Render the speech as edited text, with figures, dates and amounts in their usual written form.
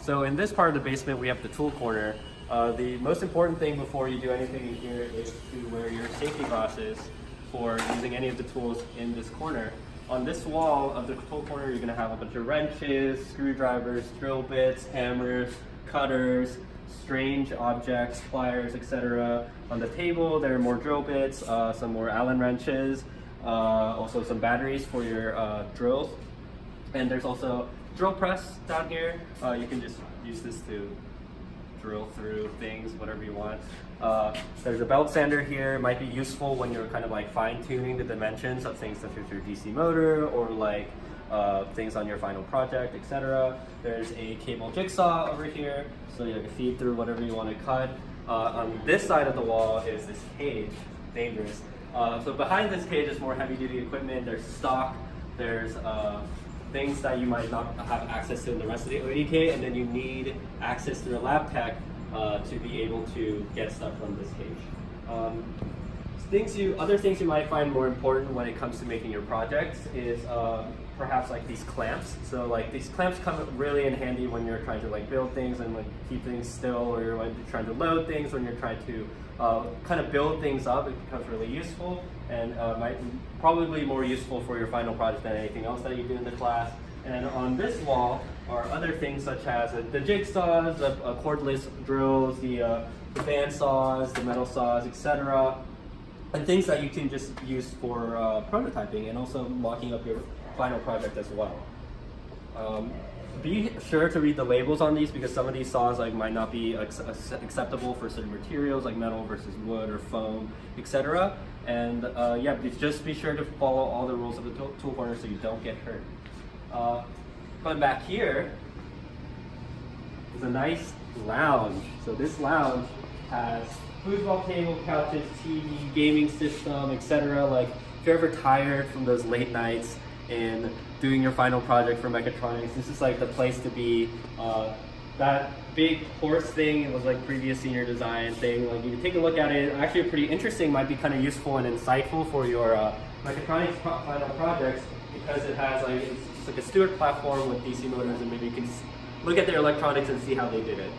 So in this part of the basement, we have the tool corner. The most important thing before you do anything in here is to wear your safety glasses for using any of the tools in this corner. On this wall of the tool corner, you're gonna have a bunch of wrenches, screwdrivers, drill bits, hammers, cutters, strange objects, pliers, etc. On the table, there are more drill bits, some more Allen wrenches, also some batteries for your drills. And there's also drill press down here. You can just use this to drill through things, whatever you want. There's a belt sander here. It might be useful when you're kind of like fine-tuning the dimensions of things such as your DC motor or like things on your final project, etc. There's a cable jigsaw over here, so you can feed through whatever you want to cut. On this side of the wall is this cage, dangerous. So behind this cage is more heavy-duty equipment. There's stock, there's things that you might not have access to in the rest of the OEDK, and then you need access to the lab tech to be able to get stuff from this cage. Other things you might find more important when it comes to making your projects is perhaps like these clamps. So like these clamps come really in handy when you're trying to like build things and like keep things still, or you're trying to load things, when you're trying to kind of build things up. It becomes really useful, and might probably more useful for your final project than anything else that you do in the class. And on this wall are other things such as the jigsaws, the cordless drills, the band saws, the metal saws, etc. And things that you can just use for prototyping and also mocking up your final project as well. Be sure to read the labels on these, because some of these saws like might not be acceptable for certain materials like metal versus wood or foam, etc. And yeah, just be sure to follow all the rules of the tool corner so you don't get hurt. Coming back here is a nice lounge. So this lounge has foosball table, couches, TV, gaming system, etc. Like if you're ever tired from those late nights in doing your final project for mechatronics, this is like the place to be. That big horse thing, it was like previous senior design thing. Like you can take a look at it. Actually pretty interesting, might be kind of useful and insightful for your mechatronics final projects, because it has like, it's like a Stewart platform with DC motors, and maybe you can look at their electronics and see how they did it.